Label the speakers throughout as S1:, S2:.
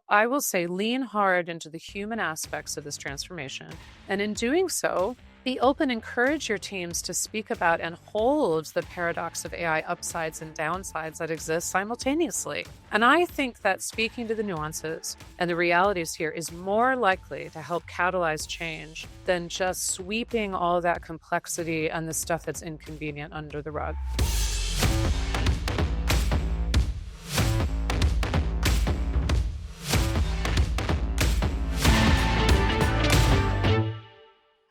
S1: I will say lean hard into the human aspects of this transformation. And in doing so, be open, encourage your teams to speak about and hold the paradox of AI upsides and downsides that exist simultaneously. And I think that speaking to the nuances and the realities here is more likely to help catalyze change than just sweeping all that complexity and the stuff that's inconvenient under the rug.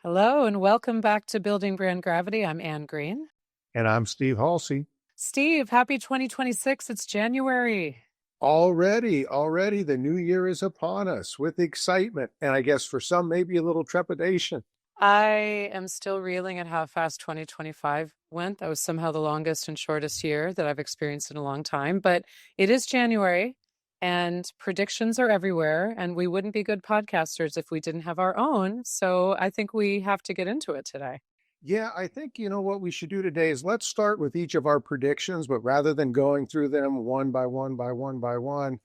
S1: Hello, and welcome back to Building Brand Gravity. I'm Anne Green.
S2: And I'm Steve Halsey.
S1: Steve, happy 2026. It's January.
S2: Already, the new year is upon us with excitement. And I guess for some, maybe a little trepidation.
S1: I am still reeling at how fast 2025 went. That was somehow the longest and shortest year that I've experienced in a long time. But it is January, and predictions are everywhere. And we wouldn't be good podcasters if we didn't have our own. So I think we have to get into it today.
S2: Yeah, I think, what we should do today is let's start with each of our predictions, but rather than going through them one by one,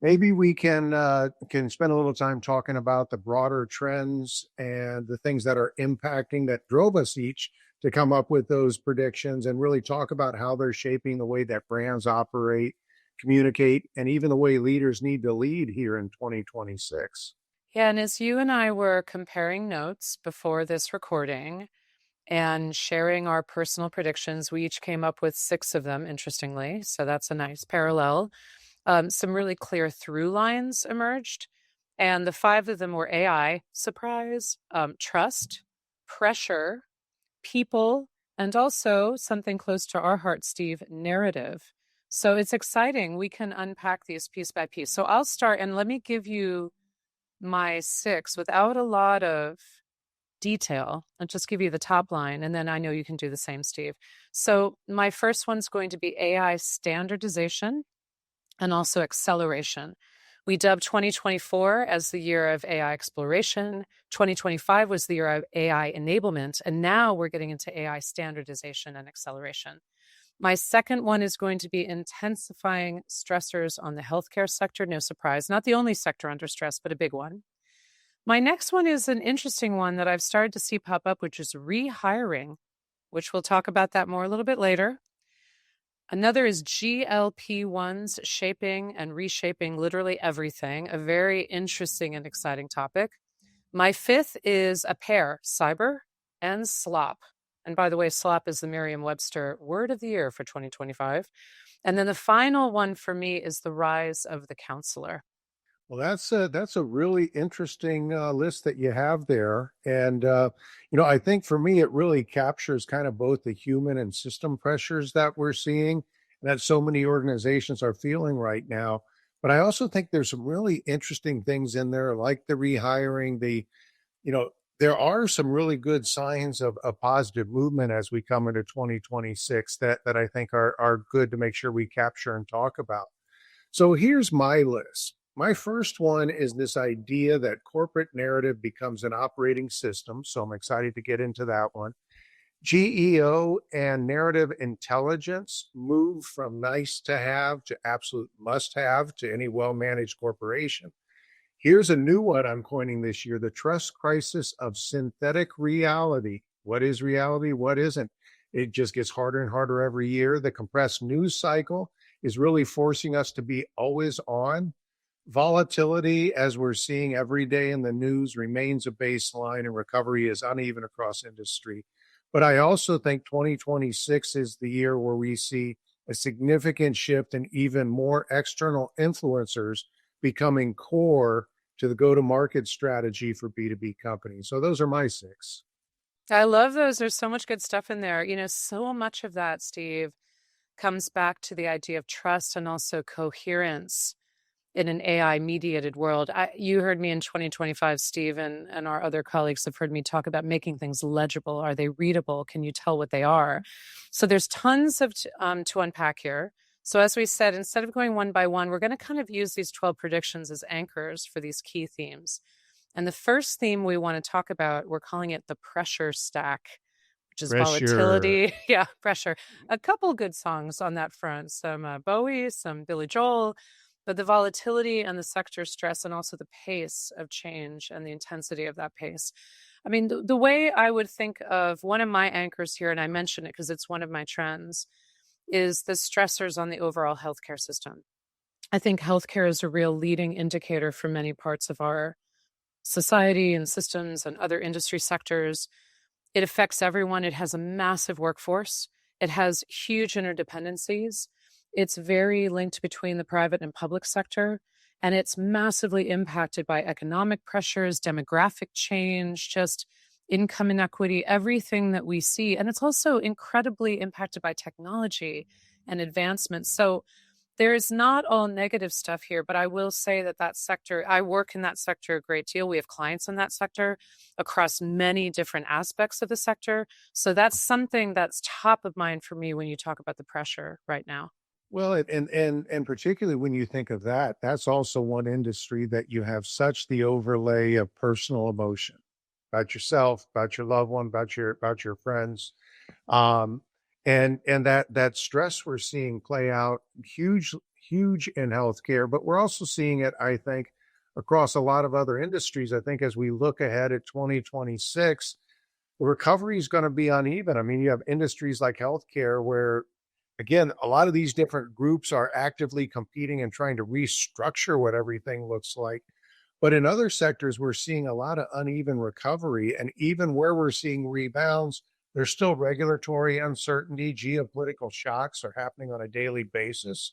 S2: maybe we can spend a little time talking about the broader trends and the things that are impacting that drove us each to come up with those predictions, and really talk about how they're shaping the way that brands operate, communicate, and even the way leaders need to lead here in 2026.
S1: Yeah, and as you and I were comparing notes before this recording and sharing our personal predictions, we each came up with 6 of them, interestingly. So that's a nice parallel. Some really clear through lines emerged. And the 5 of them were AI, surprise, trust, pressure, people, and also something close to our heart, Steve, narrative. So it's exciting. We can unpack these piece by piece. So I'll start, and let me give you my 6 without a lot of detail. I'll just give you the top line, and then I know you can do the same, Steve. So my first one's going to be AI standardization and also acceleration. We dubbed 2024 as the year of AI exploration. 2025 was the year of AI enablement. And now we're getting into AI standardization and acceleration. My second one is going to be intensifying stressors on the healthcare sector. No surprise, not the only sector under stress, but a big one. My next one is an interesting one that I've started to see pop up, which is rehiring, which we'll talk about that more a little bit later. Another is GLP-1s shaping and reshaping literally everything, a very interesting and exciting topic. My 5th is a pair, cyber and slop. And by the way, slop is the Merriam-Webster word of the year for 2025. And then the final one for me is the rise of the counselor.
S2: Well, that's a really interesting list that you have there. And, I think for me, it really captures kind of both the human and system pressures that we're seeing and that so many organizations are feeling right now. But I also think there's some really interesting things in there, like the rehiring, there are some really good signs of a positive movement as we come into 2026 that I think are good to make sure we capture and talk about. So here's my list. My first one is this idea that corporate narrative becomes an operating system. So I'm excited to get into that one. GEO and narrative intelligence move from nice to have to absolute must have to any well-managed corporation. Here's a new one I'm coining this year, the trust crisis of synthetic reality. What is reality? What isn't? It just gets harder and harder every year. The compressed news cycle is really forcing us to be always on. Volatility, as we're seeing every day in the news, remains a baseline, and recovery is uneven across industry. But I also think 2026 is the year where we see a significant shift in even more external influencers becoming core to the go-to-market strategy for B2B companies. So those are my 6.
S1: I love those. There's so much good stuff in there. So much of that, Steve, comes back to the idea of trust and also coherence in an AI-mediated world. You heard me in 2025, Steve, and our other colleagues have heard me talk about making things legible. Are they readable? Can you tell what they are? So there's tons of to unpack here. So as we said, instead of going one by one, we're going to kind of use these 12 predictions as anchors for these key themes. And the first theme we want to talk about, we're calling it the pressure stack, which is volatility. Yeah, pressure. A couple good songs on that front. Some Bowie, some Billy Joel. But the volatility and the sector stress and also the pace of change and the intensity of that pace. I mean, the way I would think of one of my anchors here, and I mention it because it's one of my trends, is the stressors on the overall healthcare system. I think healthcare is a real leading indicator for many parts of our society and systems and other industry sectors. It affects everyone. It has a massive workforce. It has huge interdependencies. It's very linked between the private and public sector. And it's massively impacted by economic pressures, demographic change, just income inequity, everything that we see. And it's also incredibly impacted by technology and advancements. So there's not all negative stuff here, but I will say that that sector, I work in that sector a great deal. We have clients in that sector across many different aspects of the sector. So that's something that's top of mind for me when you talk about the pressure right now.
S2: Well, and particularly when you think of that, that's also one industry that you have such the overlay of personal emotion about yourself, about your loved one, about your friends. Um, and that stress we're seeing play out huge in healthcare, but we're also seeing it, I think, across a lot of other industries. I think as we look ahead at 2026, the recovery is going to be uneven. I mean, you have industries like healthcare where, again, a lot of these different groups are actively competing and trying to restructure what everything looks like. But in other sectors, we're seeing a lot of uneven recovery. And even where we're seeing rebounds, there's still regulatory uncertainty. Geopolitical shocks are happening on a daily basis.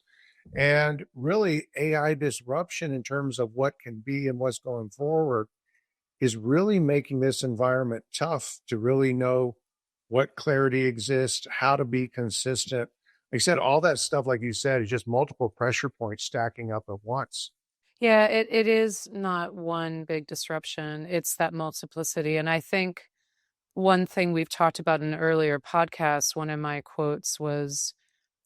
S2: And really, AI disruption in terms of what can be and what's going forward is really making this environment tough to really know what clarity exists, how to be consistent. Like I said, all that stuff, like you said, is just multiple pressure points stacking up at once.
S1: Yeah, it is not one big disruption. It's that multiplicity. And I think one thing we've talked about in an earlier podcast, one of my quotes was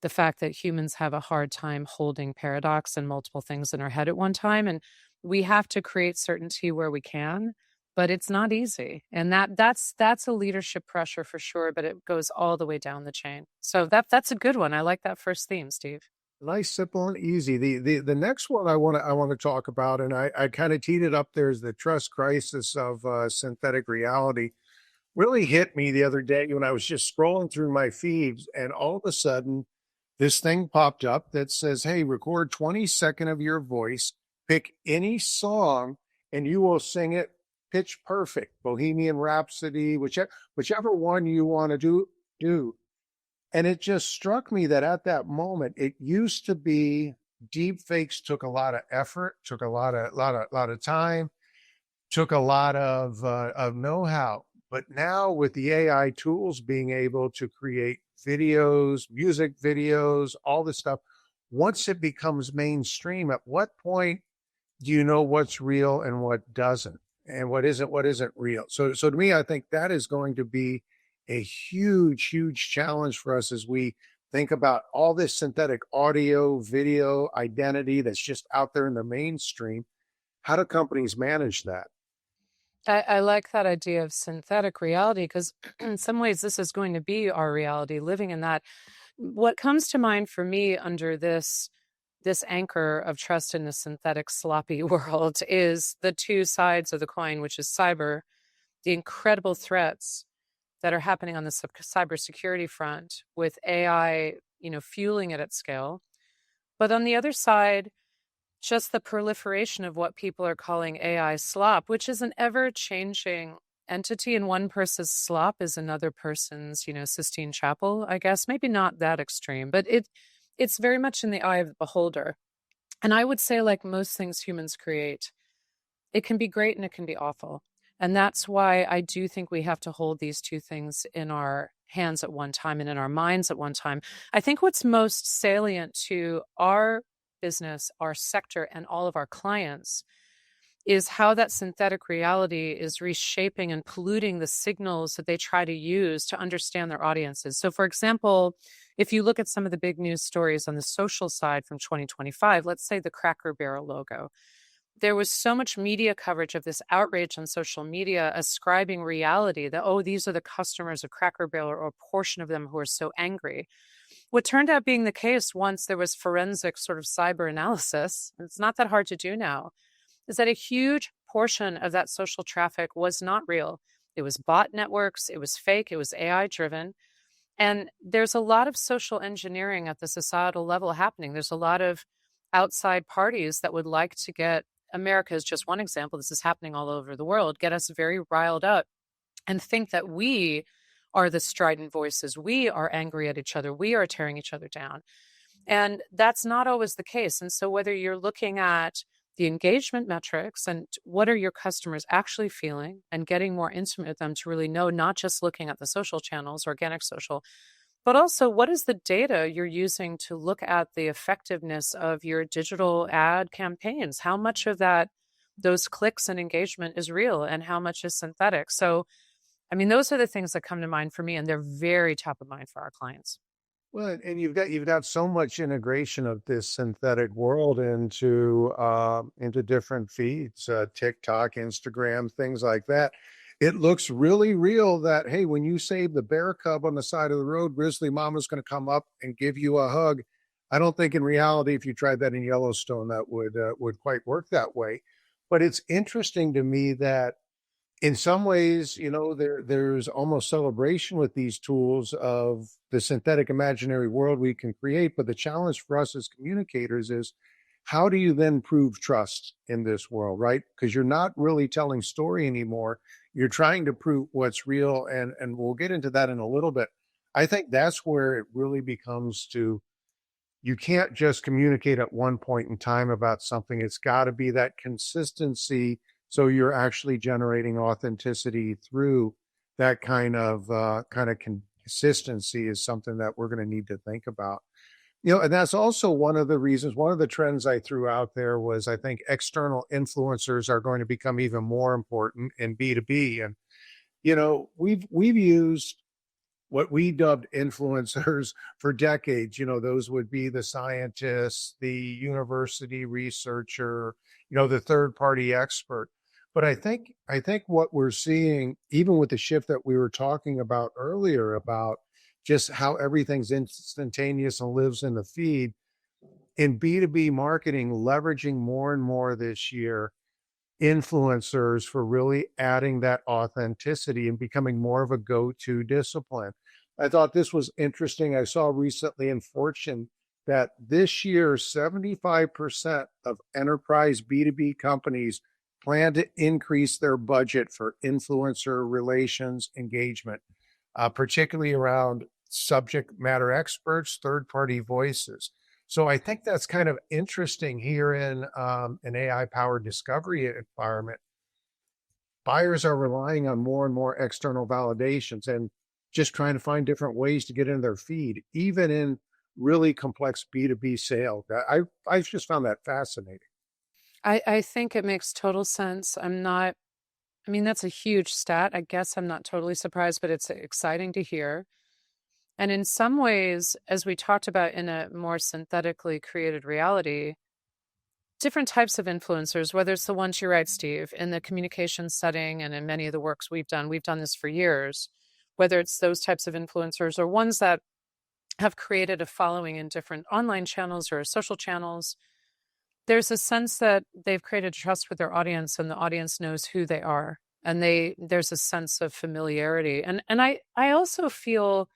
S1: the fact that humans have a hard time holding paradox and multiple things in our head at one time. And we have to create certainty where we can, but it's not easy. And that's a leadership pressure for sure, but it goes all the way down the chain. So that's a good one. I like that first theme, Steve.
S2: Nice, simple, and easy. The next one I want to talk about, and I kind of teed it up there, is the trust crisis of synthetic reality. Really hit me the other day when I was just scrolling through my feeds, and all of a sudden, this thing popped up that says, "Hey, record 20 seconds of your voice, pick any song, and you will sing it pitch perfect, Bohemian Rhapsody, whichever one you want to do." And it just struck me that at that moment, it used to be deep fakes took a lot of effort, took a lot of time, took a lot of know-how. But now with the AI tools being able to create videos, music videos, all this stuff, once it becomes mainstream, at what point do you know what's real and what doesn't, and what isn't real? So to me, I think that is going to be a huge challenge for us as we think about all this synthetic audio, video, identity that's just out there in the mainstream. How do companies manage that?
S1: I like that idea of synthetic reality because in some ways this is going to be our reality, living in that. What comes to mind for me under this anchor of trust in a synthetic sloppy world is the two sides of the coin, which is cyber, the incredible threats that are happening on the cybersecurity front with AI, fueling it at scale. But on the other side, just the proliferation of what people are calling AI slop, which is an ever changing entity. And one person's slop is another person's, Sistine Chapel, I guess. Maybe not that extreme, but it's very much in the eye of the beholder. And I would say, like most things humans create, it can be great and it can be awful. And that's why I do think we have to hold these two things in our hands at one time and in our minds at one time. I think what's most salient to our business, our sector, and all of our clients is how that synthetic reality is reshaping and polluting the signals that they try to use to understand their audiences. So, for example, if you look at some of the big news stories on the social side from 2025, let's say the Cracker Barrel logo, there was so much media coverage of this outrage on social media ascribing reality that, oh, these are the customers of Cracker Barrel or a portion of them who are so angry. what turned out being the case once there was forensic sort of cyber analysis, and it's not that hard to do now, is that a huge portion of that social traffic was not real. It was bot networks, it was fake, it was AI driven. And there's a lot of social engineering at the societal level happening. There's a lot of outside parties that would like to get America is just one example. This is happening all over the world, get us very riled up and think that we are the strident voices. We are angry at each other. We are tearing each other down. And that's not always the case. And so, whether you're looking at the engagement metrics and what are your customers actually feeling and getting more intimate with them to really know, not just looking at the social channels, organic social, but also what is the data you're using to look at the effectiveness of your digital ad campaigns? How much of that, those clicks and engagement is real and how much is synthetic? So, I mean, those are the things that come to mind for me, and they're very top of mind for our clients.
S2: Well, and you've got so much integration of this synthetic world into different feeds, TikTok, Instagram, things like that. It looks really real that, hey, when you save the bear cub on the side of the road, Grizzly Mama's going to come up and give you a hug. I don't think in reality, if you tried that in Yellowstone, that would quite work that way. But it's interesting to me that in some ways, there's almost celebration with these tools of the synthetic imaginary world we can create. But the challenge for us as communicators is how do you then prove trust in this world, right? Because you're not really telling story anymore. You're trying to prove what's real, and we'll get into that in a little bit. I think that's where it really becomes to you can't just communicate at one point in time about something. It's got to be that consistency. So you're actually generating authenticity through that kind of consistency is something that we're going to need to think about. And that's also one of the reasons, one of the trends I threw out there was I think external influencers are going to become even more important in B2B. And, we've used what we dubbed influencers for decades. Those would be the scientists, the university researcher, the third party expert. But I think what we're seeing, even with the shift that we were talking about earlier about just how everything's instantaneous and lives in the feed, in B2B marketing, leveraging more and more this year influencers for really adding that authenticity and becoming more of a go-to discipline. I thought this was interesting. I saw recently in Fortune that this year, 75% of enterprise B2B companies plan to increase their budget for influencer relations engagement, particularly around subject matter experts, third-party voices. So I think that's kind of interesting here in an AI-powered discovery environment. Buyers are relying on more and more external validations and just trying to find different ways to get into their feed, even in really complex B2B sales. I've just found that fascinating.
S1: I think it makes total sense. I mean, that's a huge stat. I guess I'm not totally surprised, but it's exciting to hear. And in some ways, as we talked about in a more synthetically created reality, different types of influencers, whether it's the ones you write, Steve, in the communication setting and in many of the works we've done this for years, whether it's those types of influencers or ones that have created a following in different online channels or social channels, there's a sense that they've created trust with their audience and the audience knows who they are. And there's a sense of familiarity. And I also feel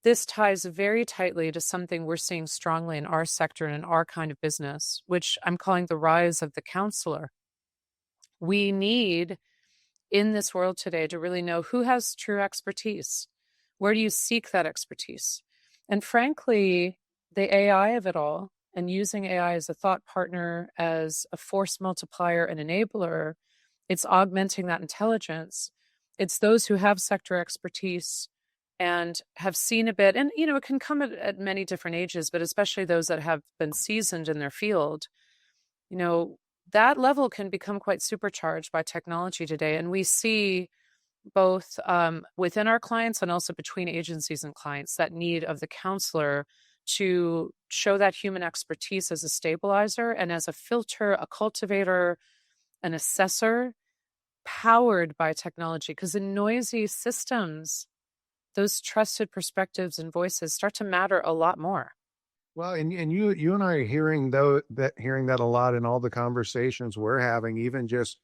S1: this ties very tightly to something we're seeing strongly in our sector and in our kind of business, which I'm calling the rise of the counselor. We need in this world today to really know who has true expertise. Where do you seek that expertise? And frankly, the AI of it all and using AI as a thought partner, as a force multiplier and enabler, it's augmenting that intelligence. It's those who have sector expertise and have seen a bit, and it can come at many different ages, but especially those that have been seasoned in their field, you know, that level can become quite supercharged by technology today. And we see both within our clients and also between agencies and clients that need of the counselor to show that human expertise as a stabilizer and as a filter, a cultivator, an assessor powered by technology. Because in noisy systems, those trusted perspectives and voices start to matter a lot more.
S2: Well, and you and I are hearing that a lot in all the conversations we're having, even just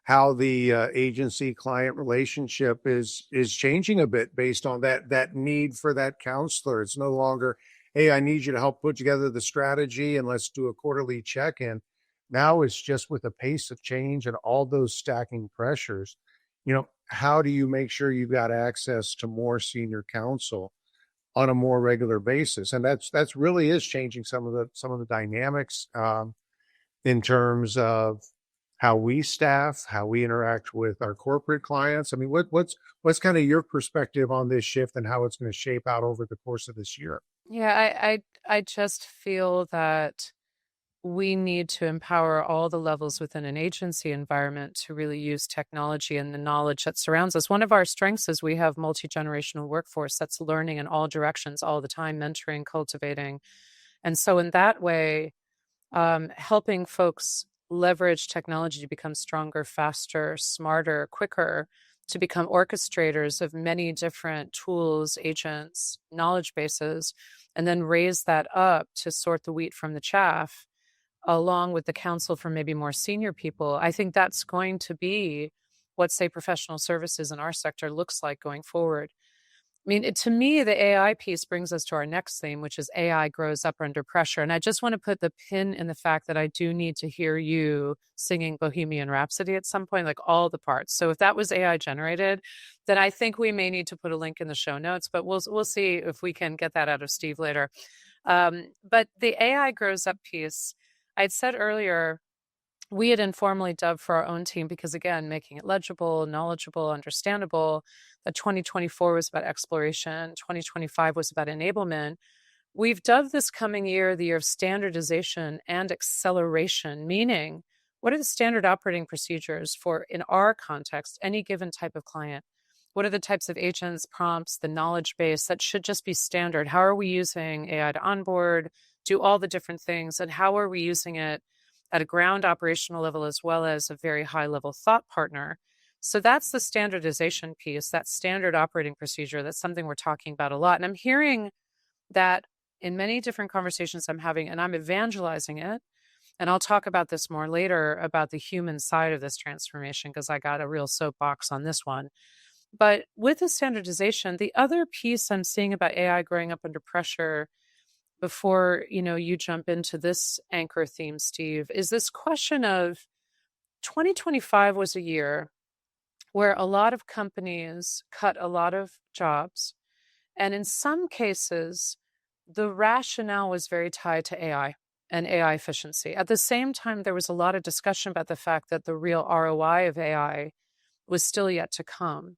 S2: how the agency client relationship is changing a bit based on that need for that counselor. It's no longer, hey, I need you to help put together the strategy and let's do a quarterly check-in. Now it's just with the pace of change and all those stacking pressures. How do you make sure you've got access to more senior counsel on a more regular basis? And that's really is changing some of the dynamics in terms of how we staff, how we interact with our corporate clients. I mean, what's kind of your perspective on this shift and how it's going to shape out over the course of this year?
S1: Yeah, I just feel that we need to empower all the levels within an agency environment to really use technology and the knowledge that surrounds us. One of our strengths is we have multi-generational workforce that's learning in all directions all the time, mentoring, cultivating. And so in that way, helping folks leverage technology to become stronger, faster, smarter, quicker, to become orchestrators of many different tools, agents, knowledge bases, and then raise that up to sort the wheat from the chaff, along with the counsel for maybe more senior people. I think that's going to be what, say, professional services in our sector looks like going forward. I mean, to me, the AI piece brings us to our next theme, which is AI grows up under pressure. And I just want to put the pin in the fact that I do need to hear you singing Bohemian Rhapsody at some point, like all the parts. So if that was AI generated, then I think we may need to put a link in the show notes, but we'll see if we can get that out of Steve later. But the AI grows up piece, I'd said earlier, we had informally dubbed for our own team because, again, making it legible, knowledgeable, understandable, that 2024 was about exploration, 2025 was about enablement. We've dubbed this coming year the year of standardization and acceleration, meaning what are the standard operating procedures for, in our context, any given type of client? What are the types of agents, prompts, the knowledge base that should just be standard? How are we using AI to onboard, do all the different things, and how are we using it at a ground operational level as well as a very high level thought partner? So that's the standardization piece, that standard operating procedure. That's something we're talking about a lot. And I'm hearing that in many different conversations I'm having, and I'm evangelizing it. And I'll talk about this more later about the human side of this transformation, because I got a real soapbox on this one. But with the standardization, the other piece I'm seeing about AI growing up under pressure before, you jump into this anchor theme, Steve, is this question of 2025 was a year where a lot of companies cut a lot of jobs. And in some cases, the rationale was very tied to AI and AI efficiency. At the same time, there was a lot of discussion about the fact that the real ROI of AI was still yet to come.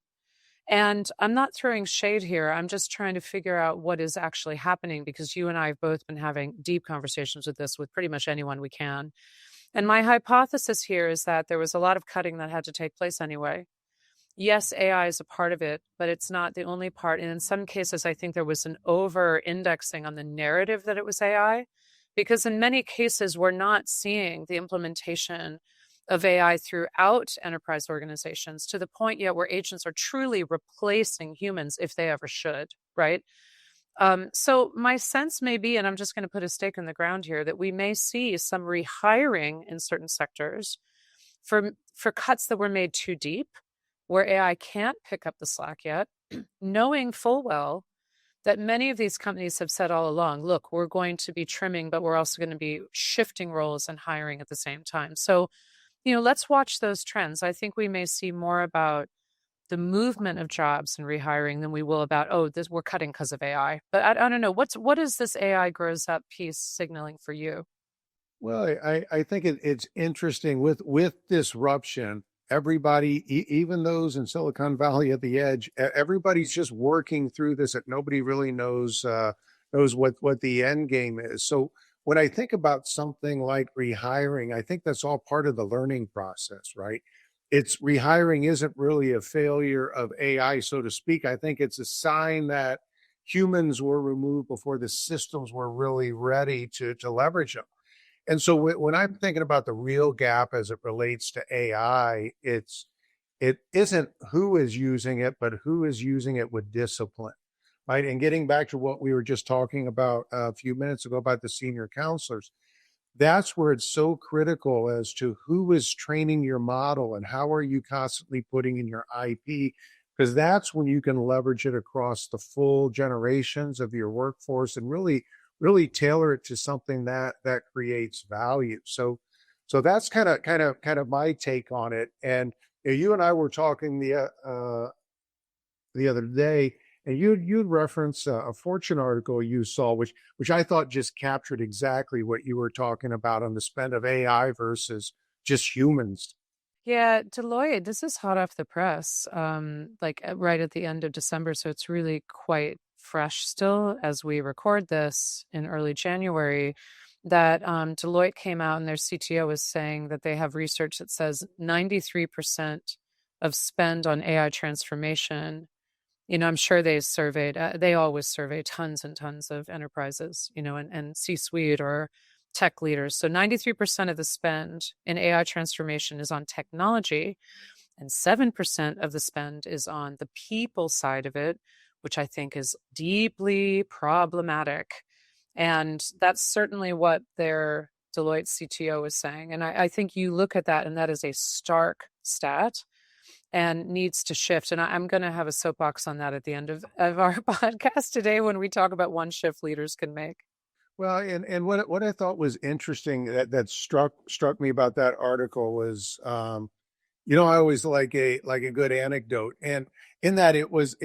S1: And I'm not throwing shade here. I'm just trying to figure out what is actually happening, because you and I have both been having deep conversations with this with pretty much anyone we can. And my hypothesis here is that there was a lot of cutting that had to take place anyway. Yes, AI is a part of it, but it's not the only part. And in some cases, I think there was an over indexing on the narrative that it was AI, because in many cases, we're not seeing the implementation of AI throughout enterprise organizations to the point yet where agents are truly replacing humans if they ever should, right? So my sense may be, and I'm just going to put a stake in the ground here, that we may see some rehiring in certain sectors for cuts that were made too deep, where AI can't pick up the slack yet, knowing full well that many of these companies have said all along, look, we're going to be trimming, but we're also going to be shifting roles and hiring at the same time. So, let's watch those trends. I think we may see more about the movement of jobs and rehiring than we will about, we're cutting because of AI. But I don't know. What is this AI grows up piece signaling for you?
S2: Well, I think it's interesting with disruption. Everybody, even those in Silicon Valley at the edge, everybody's just working through this. That nobody really knows what the end game is. So when I think about something like rehiring, I think that's all part of the learning process, right? It's rehiring isn't really a failure of AI, so to speak. I think it's a sign that humans were removed before the systems were really ready to leverage them. And so when I'm thinking about the real gap as it relates to AI, It isn't who is using it, but who is using it with discipline, right? And getting back to what we were just talking about a few minutes ago about the senior counselors, that's where it's so critical as to who is training your model and how are you constantly putting in your IP, because that's when you can leverage it across the full generations of your workforce and really tailor it to something that creates value. So that's kind of my take on it. And you and I were talking the other day, and you'd reference a Fortune article you saw, which I thought just captured exactly what you were talking about on the spend of AI versus just humans.
S1: Yeah, Deloitte, this is hot off the press, right at the end of December. So it's really quite fresh still as we record this in early January. That Deloitte came out and their CTO was saying that they have research that says 93% of spend on AI transformation. I'm sure they always survey tons and tons of enterprises, and C-suite or tech leaders. So 93% of the spend in AI transformation is on technology, and 7% of the spend is on the people side of it, which I think is deeply problematic. And that's certainly what their Deloitte CTO is saying. And I think you look at that, and that is a stark stat and needs to shift. And I'm going to have a soapbox on that at the end of our podcast today when we talk about one shift leaders can make.
S2: Well, and what I thought was interesting that struck me about that article was, I always like a good anecdote, and in that it was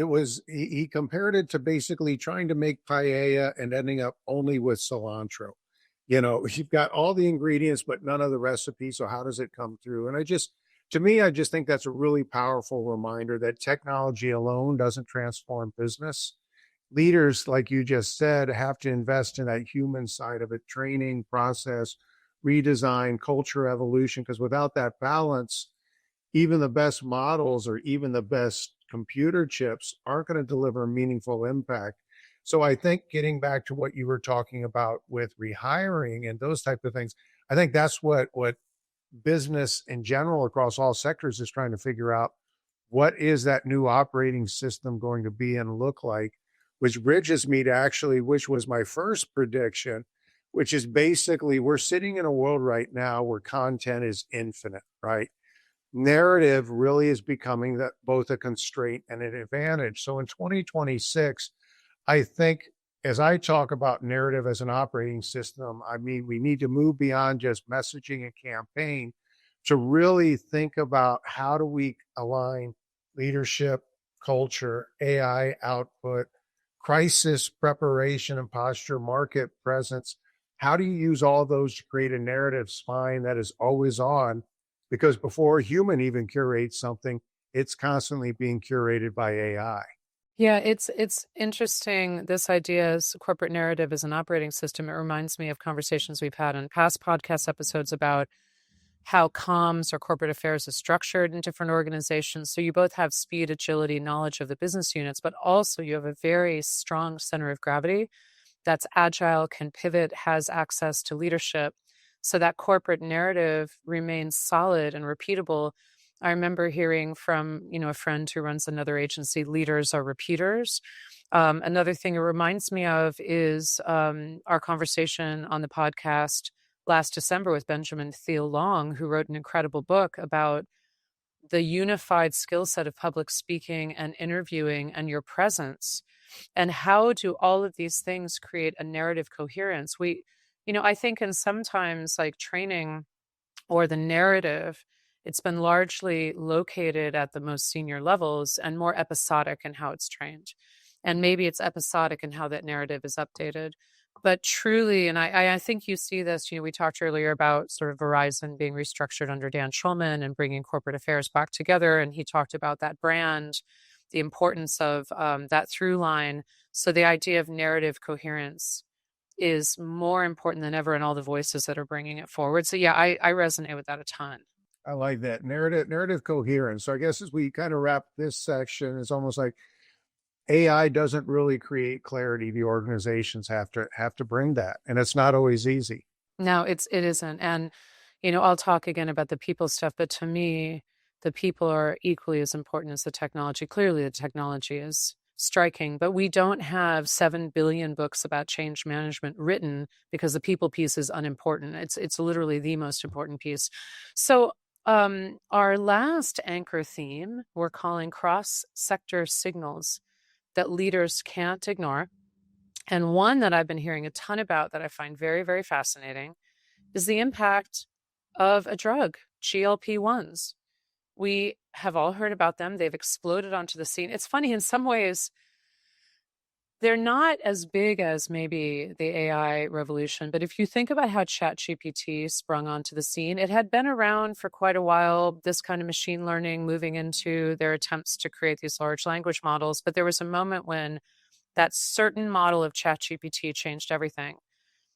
S2: he compared it to basically trying to make paella and ending up only with cilantro. You've got all the ingredients, but none of the recipe. So how does it come through? And to me, I just think that's a really powerful reminder that technology alone doesn't transform business. Leaders, like you just said, have to invest in that human side of it, training, process, redesign, culture evolution, because without that balance, even the best models or even the best computer chips aren't going to deliver meaningful impact. So I think getting back to what you were talking about with rehiring and those type of things, I think that's what business in general across all sectors is trying to figure out. What is that new operating system going to be and look like? Which bridges me to actually, which was my first prediction, which is basically we're sitting in a world right now where content is infinite, right? Narrative really is becoming that both a constraint and an advantage. So in 2026, I think as I talk about narrative as an operating system, I mean, we need to move beyond just messaging and campaign to really think about how do we align leadership, culture, AI output, crisis preparation and posture, market presence. How do you use all those to create a narrative spine that is always on? Because before a human even curates something, it's constantly being curated by AI.
S1: Yeah, it's interesting. This idea as corporate narrative as an operating system. It reminds me of conversations we've had in past podcast episodes about how comms or corporate affairs is structured in different organizations. So you both have speed, agility, knowledge of the business units, but also you have a very strong center of gravity that's agile, can pivot, has access to leadership. So that corporate narrative remains solid and repeatable. I remember hearing from, a friend who runs another agency, leaders are repeaters. Another thing it reminds me of is our conversation on the podcast last December with Benjamin Thiel Long, who wrote an incredible book about the unified skill set of public speaking and interviewing and your presence. And how do all of these things create a narrative coherence? I think in sometimes like training or the narrative, it's been largely located at the most senior levels and more episodic in how it's trained. And maybe it's episodic in how that narrative is updated. But truly, and I think you see this, we talked earlier about sort of Verizon being restructured under Dan Schulman and bringing corporate affairs back together. And he talked about that brand, the importance of that through line. So the idea of narrative coherence is more important than ever in all the voices that are bringing it forward. So yeah, I resonate with that a ton.
S2: I like that narrative coherence. So I guess as we kind of wrap this section, it's almost like AI doesn't really create clarity. The organizations have to bring that, and it's not always easy.
S1: No, it isn't. And, I'll talk again about the people stuff, but to me, the people are equally as important as the technology. Clearly, the technology is striking, but we don't have 7 billion books about change management written because the people piece is unimportant. It's literally the most important piece. So our last anchor theme we're calling cross-sector signals that leaders can't ignore. And one that I've been hearing a ton about that I find very, very fascinating is the impact of a drug, GLP-1s. We have all heard about them. They've exploded onto the scene. It's funny, in some ways, they're not as big as maybe the AI revolution, but if you think about how ChatGPT sprung onto the scene, it had been around for quite a while, this kind of machine learning moving into their attempts to create these large language models. But there was a moment when that certain model of ChatGPT changed everything.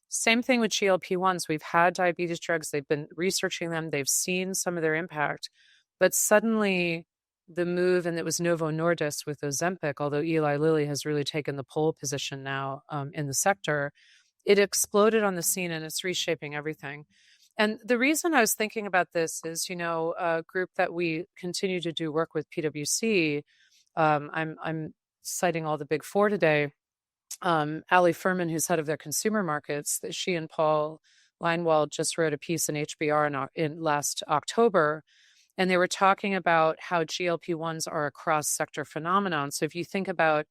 S1: Same thing with GLP-1s. We've had diabetes drugs, they've been researching them, they've seen some of their impact, but suddenly the move, and it was Novo Nordisk with Ozempic, although Eli Lilly has really taken the pole position now in the sector, it exploded on the scene and it's reshaping everything. And the reason I was thinking about this is, a group that we continue to do work with, PwC. I'm citing all the big four today. Ali Furman, who's head of their consumer markets, that she and Paul Leinwald just wrote a piece in HBR in last October, and they were talking about how GLP-1s are a cross-sector phenomenon. So if you think about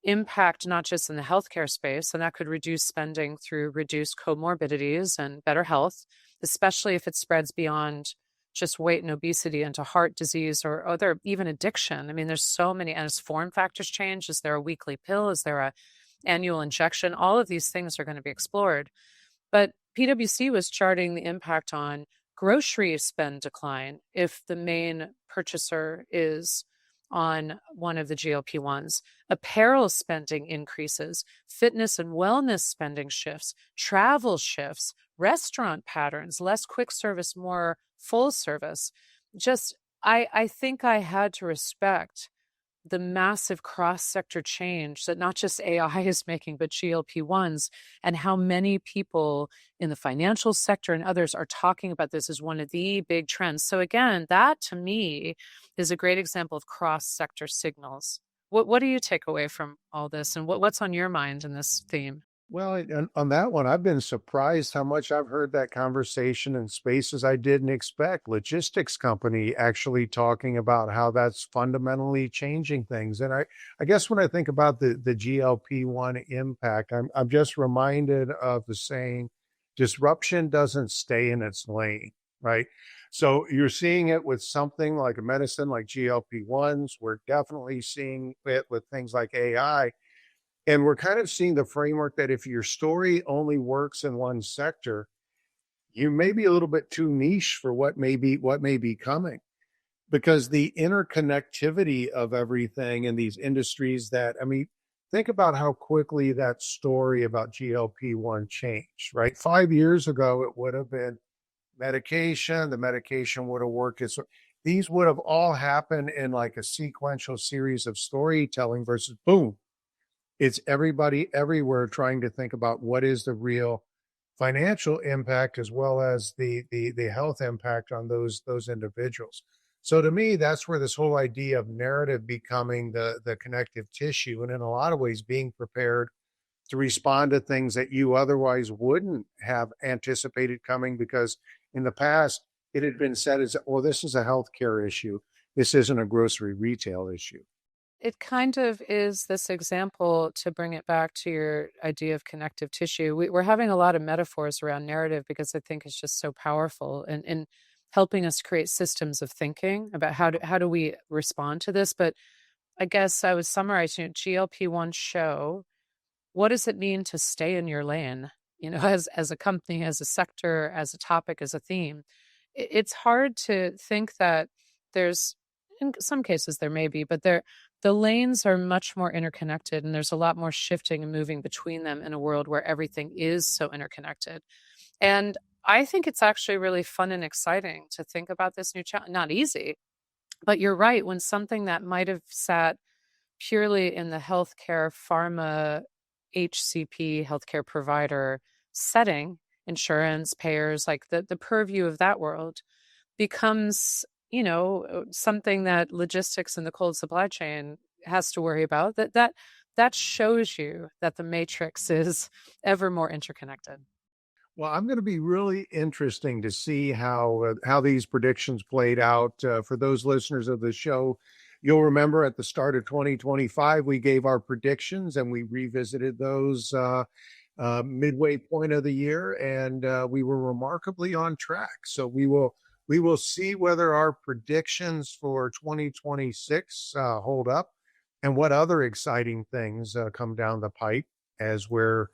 S1: impact, not just in the healthcare space, and that could reduce spending through reduced comorbidities and better health, especially if it spreads beyond just weight and obesity into heart disease or other, even addiction. I mean, there's so many, and as form factors change, is there a weekly pill? Is there a annual injection? All of these things are going to be explored. But PwC was charting the impact on grocery spend decline if the main purchaser is on one of the GLP-1s. Apparel spending increases, fitness and wellness spending shifts, travel shifts, restaurant patterns, less quick service, more full service. Just, I think I had to respect the massive cross-sector change that not just AI is making, but GLP-1s, and how many people in the financial sector and others are talking about this as one of the big trends. So again, that to me is a great example of cross-sector signals. What do you take away from all this, and what's on your mind in this theme?
S2: Well, on that one, I've been surprised how much I've heard that conversation in spaces I didn't expect. Logistics company actually talking about how that's fundamentally changing things. And I guess when I think about the GLP-1 impact, I'm just reminded of the saying, disruption doesn't stay in its lane, right? So you're seeing it with something like a medicine like GLP-1s. We're definitely seeing it with things like AI, and we're kind of seeing the framework that if your story only works in one sector, you may be a little bit too niche for what may be coming, because the interconnectivity of everything in these industries that, I mean, think about how quickly that story about GLP-1 changed, right? 5 years ago, it would have been medication. The medication would have worked. These would have all happened in like a sequential series of storytelling versus boom, it's everybody everywhere trying to think about what is the real financial impact as well as the health impact on those individuals. So to me, that's where this whole idea of narrative becoming the connective tissue, and in a lot of ways being prepared to respond to things that you otherwise wouldn't have anticipated coming, because in the past it had been said as, well, this is a healthcare issue, this isn't a grocery retail issue.
S1: It kind of is this example, to bring it back to your idea of connective tissue. We're having a lot of metaphors around narrative because I think it's just so powerful in helping us create systems of thinking about how do we respond to this. But I guess I was summarizing it, GLP-1 show, what does it mean to stay in your lane? As a company, as a sector, as a topic, as a theme. It's hard to think that there's, in some cases there may be, but the lanes are much more interconnected, and there's a lot more shifting and moving between them in a world where everything is so interconnected. And I think it's actually really fun and exciting to think about this new challenge. Not easy, but you're right. When something that might have sat purely in the healthcare pharma HCP healthcare provider setting, insurance payers, like the purview of that world becomes, something that logistics in the cold supply chain has to worry about. That shows you that the matrix is ever more interconnected.
S2: Well, I'm going to be really interesting to see how these predictions played out. For those listeners of the show, you'll remember at the start of 2025, we gave our predictions and we revisited those midway point of the year, and we were remarkably on track. So we will see whether our predictions for 2026 hold up, and what other exciting things come down the pipe as we're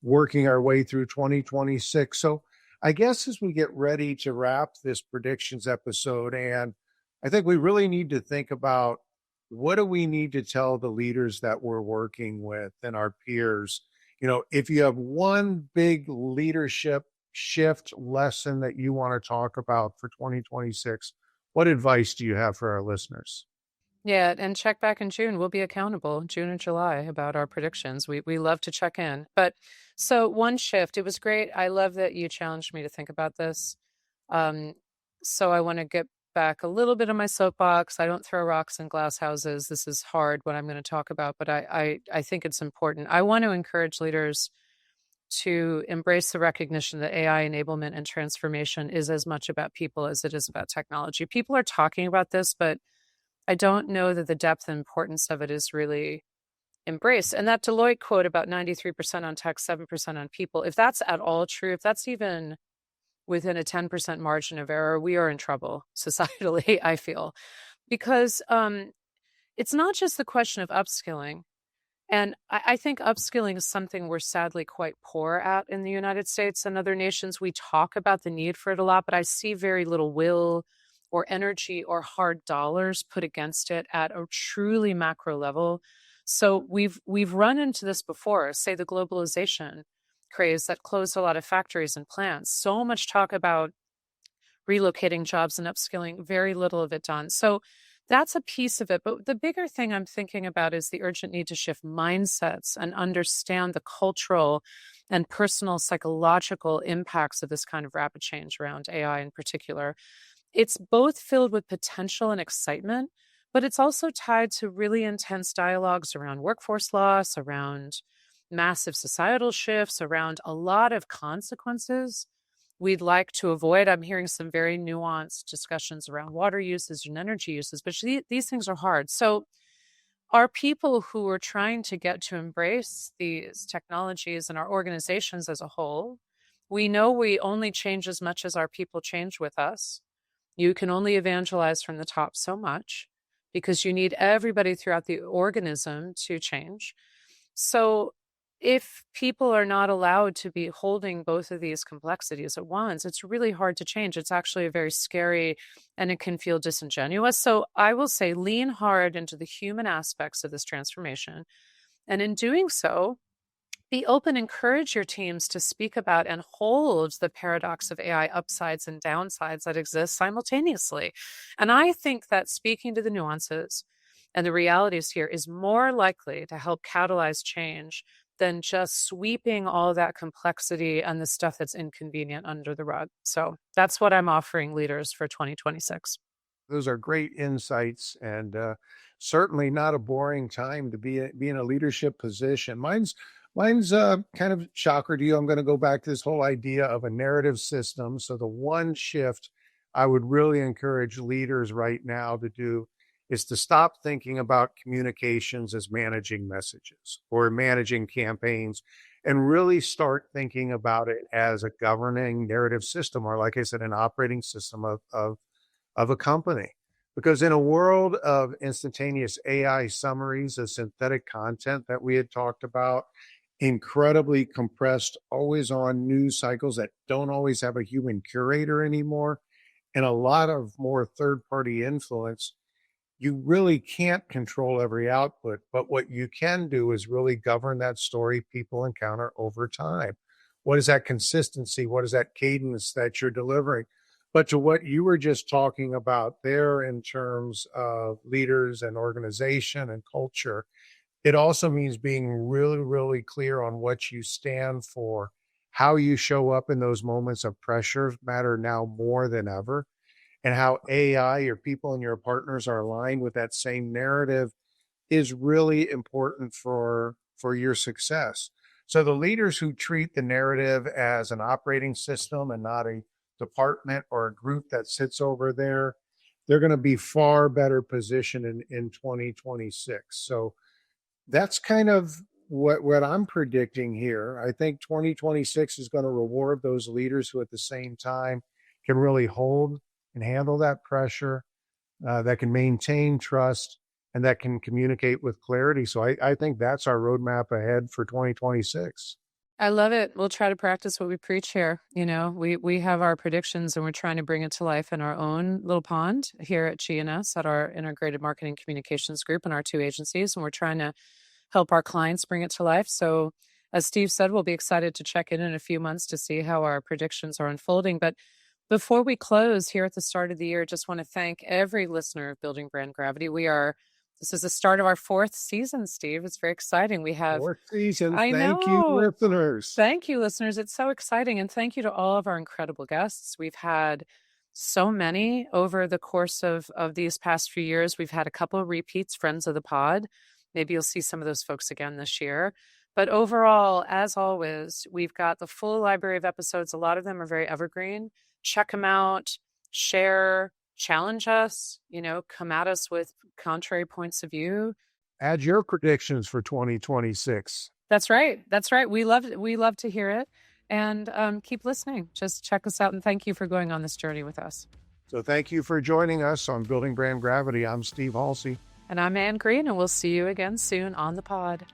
S2: working our way through 2026. So I guess as we get ready to wrap this predictions episode, and I think we really need to think about what do we need to tell the leaders that we're working with and our peers. If you have one big leadership shift lesson that you want to talk about for 2026, what advice do you have for our listeners?
S1: Yeah, and check back in June. We'll be accountable June and July about our predictions. We love to check in. But so one shift, it was great. I love that you challenged me to think about this. Um, so I want to get back a little bit of my soapbox. I don't throw rocks in glass houses. This is hard what I'm going to talk about, but I think it's important. I want to encourage leaders to embrace the recognition that AI enablement and transformation is as much about people as it is about technology. People are talking about this, but I don't know that the depth and importance of it is really embraced. And that Deloitte quote about 93% on tech, 7% on people, if that's at all true, if that's even within a 10% margin of error, we are in trouble societally, I feel, because it's not just the question of upskilling. And I think upskilling is something we're sadly quite poor at in the United States and other nations. We talk about the need for it a lot, but I see very little will or energy or hard dollars put against it at a truly macro level. So we've run into this before, say the globalization craze that closed a lot of factories and plants. So much talk about relocating jobs and upskilling, very little of it done. So that's a piece of it. But the bigger thing I'm thinking about is the urgent need to shift mindsets and understand the cultural and personal psychological impacts of this kind of rapid change around AI in particular. It's both filled with potential and excitement, but it's also tied to really intense dialogues around workforce loss, around massive societal shifts, around a lot of consequences we'd like to avoid. I'm hearing some very nuanced discussions around water usage and energy uses, but these things are hard. So, our people who are trying to get to embrace these technologies and our organizations as a whole, we know we only change as much as our people change with us. You can only evangelize from the top so much because you need everybody throughout the organism to change. So, if people are not allowed to be holding both of these complexities at once, it's really hard to change. It's actually a very scary and it can feel disingenuous. So, I will say lean hard into the human aspects of this transformation. And in doing so, be open, encourage your teams to speak about and hold the paradox of AI upsides and downsides that exist simultaneously. And I think that speaking to the nuances and the realities here is more likely to help catalyze change than just sweeping all that complexity and the stuff that's inconvenient under the rug. So that's what I'm offering leaders for 2026.
S2: Those are great insights, and certainly not a boring time to be in a leadership position. Mine's kind of shocker to you. I'm going to go back to this whole idea of a narrative system. So the one shift I would really encourage leaders right now to do is to stop thinking about communications as managing messages or managing campaigns, and really start thinking about it as a governing narrative system, or like I said, an operating system of a company. Because in a world of instantaneous AI summaries of synthetic content that we had talked about, incredibly compressed, always on news cycles that don't always have a human curator anymore, and a lot of more third party influence, you really can't control every output. But what you can do is really govern that story people encounter over time. What is that consistency? What is that cadence that you're delivering? But to what you were just talking about there in terms of leaders and organization and culture, it also means being really, really clear on what you stand for. How you show up in those moments of pressure matter now more than ever. and how AI, your people and your partners are aligned with that same narrative is really important for your success. So the leaders who treat the narrative as an operating system and not a department or a group that sits over there, they're going to be far better positioned in 2026. So that's kind of what I'm predicting here. I think 2026 is going to reward those leaders who at the same time can really hold and handle that pressure, that can maintain trust, and that can communicate with clarity. So I think that's our roadmap ahead for 2026.
S1: I love it. We'll try to practice what we preach here. You know, we have our predictions and we're trying to bring it to life in our own little pond here at GNS at our integrated marketing communications group and our two agencies. And we're trying to help our clients bring it to life. So as Steve said, we'll be excited to check in a few months to see how our predictions are unfolding. But before we close here at the start of the year, just want to thank every listener of Building Brand Gravity. This is the start of our fourth season, Steve. It's very exciting. We have,
S2: Fourth season.
S1: I
S2: Thank you,
S1: know.
S2: listeners.
S1: Thank you, listeners. It's so exciting. And thank you to all of our incredible guests. We've had so many over the course of these past few years. We've had a couple of repeats, friends of the pod. Maybe you'll see some of those folks again this year. But overall, as always, we've got the full library of episodes. A lot of them are very evergreen. Check them out, share, challenge us, come at us with contrary points of view.
S2: Add your predictions for 2026.
S1: That's right. That's right. We love to hear it. And keep listening. Just check us out. And thank you for going on this journey with us.
S2: So thank you for joining us on Building Brand Gravity. I'm Steve Halsey.
S1: And I'm Ann Green, and we'll see you again soon on the pod.